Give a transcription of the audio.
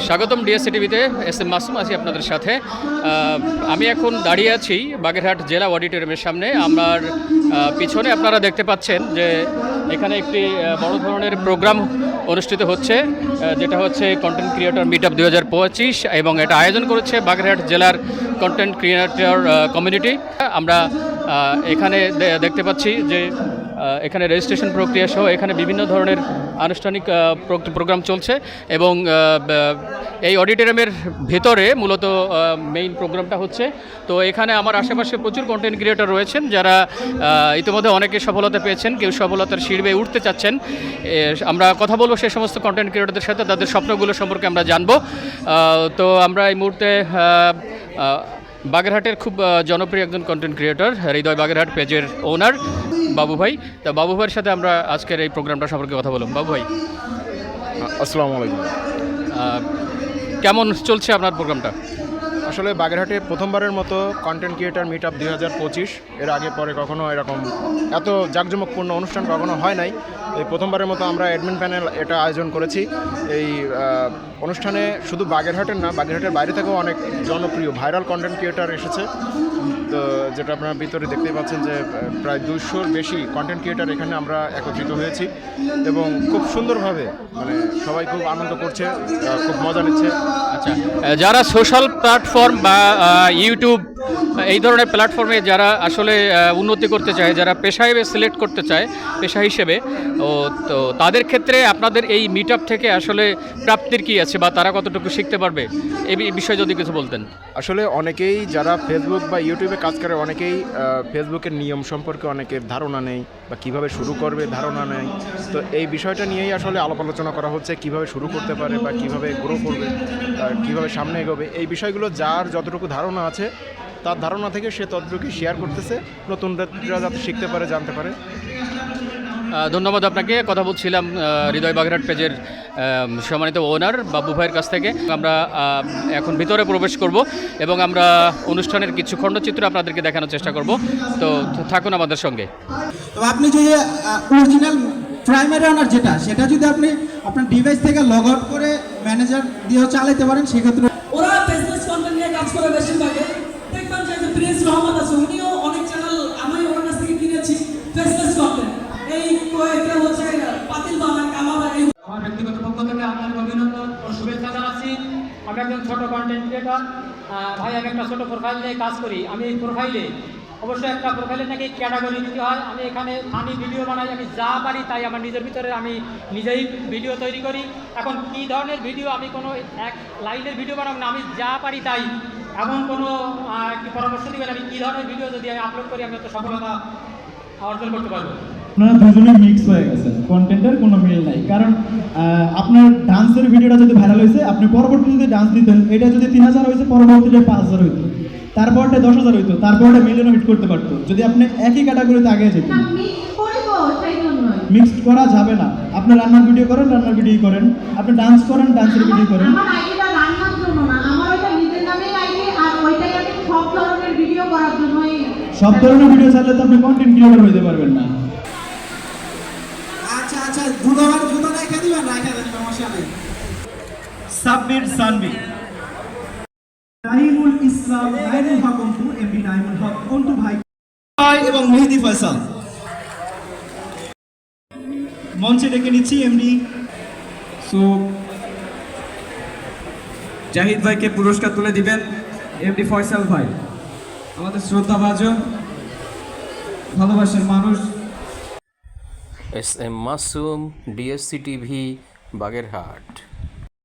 স্বাগতম ডিএসসি টিভিতে S M Masum আছি আপনাদের সাথে। আমি এখন দাঁড়িয়ে আছি বাগেরহাট জেলা অডিটোরিয়ামের সামনে। আমার পিছনে আপনারা দেখতে পাচ্ছেন যে এখানে একটি বড় ধরনের প্রোগ্রাম অনুষ্ঠিত হচ্ছে, যেটা হচ্ছে কন্টেন্ট ক্রিয়েটর মিট আপ 2025, এবং এটা আয়োজন করেছে বাগেরহাট জেলার কন্টেন্ট ক্রিয়েটর কমিউনিটি। আমরা এখানে দেখতে পাচ্ছি যে এখানে রেজিস্ট্রেশন প্রক্রিয়া সহ এখানে বিভিন্ন ধরনের আনুষ্ঠানিক প্রোগ্রাম চলছে, এবং এই অডিটোরিয়ামের ভেতরে মূলত মেইন প্রোগ্রামটা হচ্ছে। তো এখানে আমার আশেপাশে প্রচুর কন্টেন্ট ক্রিয়েটর রয়েছেন, যারা ইতিমধ্যে অনেকে সফলতা পেয়েছেন, কেউ সফলতার সিঁড়ি বেয়ে উঠতে চাচ্ছেন। আমরা কথা বলবো সেই সমস্ত কন্টেন্ট ক্রিয়েটরদের সাথে, তাদের স্বপ্নগুলো সম্পর্কে আমরা জানবো। তো আমরা এই মুহূর্তে বাগেরহাটের খুব জনপ্রিয় একজন কন্টেন্ট ক্রিয়েটর, হৃদয় বাগেরহাট পেজের ওনার বাবু ভাই। তা বাবু ভাইয়ের সাথে আমরা আজকের এই প্রোগ্রামটা সম্পর্কে কথা বললাম। বাবু ভাই, আসসালামু আলাইকুম। কেমন চলছে আপনার প্রোগ্রামটা? আসলে বাগেরহাটে প্রথমবারের মতো কন্টেন্ট ক্রিয়েটর মিট আপ 2025, এর আগে পরে কখনো এরকম এত জাঁকজমকপূর্ণ অনুষ্ঠান কখনো হয় নাই। এই প্রথমবারের মতো আমরা অ্যাডমিন প্যানেল এটা আয়োজন করেছি। এই অনুষ্ঠানে শুধু বাগেরহাটের না, বাগেরহাটের বাইরে থেকেও অনেক জনপ্রিয় ভাইরাল কন্টেন্ট ক্রিয়েটর এসেছে। তো যেটা আপনারা ভিতরে দেখতেই পাচ্ছেন যে প্রায় 200-র বেশি কন্টেন্ট ক্রিয়েটর এখানে আমরা একত্রিত হয়েছি, এবং খুব সুন্দরভাবে মানে সবাই খুব আনন্দ করছে, খুব মজা নিচ্ছে। আচ্ছা, যারা সোশ্যাল প্ল্যাটফর্ম বা ইউটিউব এই ধরনের প্ল্যাটফর্মে যারা আসলে উন্নতি করতে চায়, যারা পেশায় সিলেক্ট করতে চায় পেশা হিসেবে, তো তাদের ক্ষেত্রে আপনাদের এই মিট আপ থেকে আসলে প্রাপ্তির কী আছে, বা তারা কতটুকু শিখতে পারবে, এই বিষয়ে যদি কিছু বলতেন। আসলে অনেকেই যারা ফেসবুক বা ইউটিউবে কাজ করে, অনেকেই ফেসবুকের নিয়ম সম্পর্কে অনেকের ধারণা নেই, বা কিভাবে শুরু করবে ধারণা নেই। তো এই বিষয়টা নিয়েই আসলে আলাপ আলোচনা করা হচ্ছে, কিভাবে শুরু করতে পারে বা কিভাবে গ্রো করবে, কিভাবে সামনে এগোবে। এই বিষয়গুলো যার যতটুকু ধারণা আছে তার ধারণা থেকে সে ততটুকু শেয়ার করতেছে, নতুনরা যাতে শিখতে পারে, জানতে পারে। ধন্যবাদ আপনাকে। কথা বলছিলাম হৃদয় বাগেরহাট পেজের সম্মানিত ওনার বাবু ভাইয়ের কাছ থেকে। আমরা এখন ভিতরে প্রবেশ করব, এবং আমরা অনুষ্ঠানের কিছু খণ্ডচিত্র আপনাদেরকে দেখানোর চেষ্টা করব। তো থাকুন আমাদের সঙ্গে। তো আপনি যদি অরিজিনাল প্রাইমারি অনার যেটা, সেটা যদি আপনি আপনার ডিভাইস থেকে লগ আউট করে ম্যানেজার দিয়েও চালাতে পারেন, সেক্ষেত্রে ওরা বিজনেস কন্টেন্ট নিয়ে কাজ করে বেশিরভাগে। দেখবেন যে প্রিন্স রহমান আছে, উনিও অনেক চ্যানেল আমি ওর কাছ থেকে কিনেছি বিজনেস কন্টেন্ট। এই কেউ হচ্ছে পাতিল বানায়, কামাল। আমার ব্যক্তিগত পক্ষ থেকে আপনার অভিনন্দন ও শুভেচ্ছা জানাচ্ছি। আমি একজন ছোট কন্টেন্ট ক্রিয়েটর ভাই। আমি একটা ছোট প্রোফাইল নিয়ে কাজ করি। আমি এই প্রোফাইলে অবশ্যই একটা প্রোফাইলে নাকি ক্যাটাগরি দিতে হয়। আমি এখানে ফানি ভিডিও বানাই, আমি যা পারি তাই আমার নিজের ভিতরে আমি নিজেই ভিডিও তৈরি করি। এখন কী ধরনের ভিডিও, আমি কোনো এক লাইনের ভিডিও বানাবো না, আমি যা পারি তাই। এমন কোনো একটি পরামর্শ দিবেন আমি কী ধরনের ভিডিও যদি আমি আপলোড করি আমি তো সফলতা অর্জন করতে পারবো? আপনারা দুজনে মিক্স হয়ে গেছেন, কন্টেন্টের কোনো মিল নাই। কারণ আপনার ডান্সের ভিডিওটা যদি ভাইরাল হয়েছে, আপনি পরবর্তীতে যদি ডান্স দিতেন, এটা যদি 3000 হয়েছে, পরবর্তীতে 5000 হইতো, তারপরটা 10,000 হইতো, তারপরটা মিলিয়ন হিট করতে পারতো, যদি আপনি একই ক্যাটাগরিতে আগে যেতেন। মিক্সড করা যাবে না। আপনি রান্নার ভিডিও করেন, রান্নার ভিডিও করেন, আপনি ডান্স করেন, ডান্সের ভিডিও করেন। সব ধরনের ভিডিও চাইলে তো আপনি কন্টেন্ট ক্রিয়েটর হইতে পারবেন না। আচ্ছা আচ্ছা, জুতো রেখে দিবেন, রাখা দেন, সমস্যা নেই। সাব্বির সানভি, নাইমুল ইসলাম, নাইমুল হক অন্টু, এমডি নাইমুল হক অন্টু ভাই এবং মেহেদি ফয়সাল। মঞ্চে ডেকে নিচ্ছি এমডি জাহিদ ভাইকে পুরস্কার তুলে দিবেন এমডি ফয়সাল ভাই, আমাদের শ্রদ্ধাভাজন ভালোবাসার মানুষ। S M Masum, DSC TV, Bagerhat.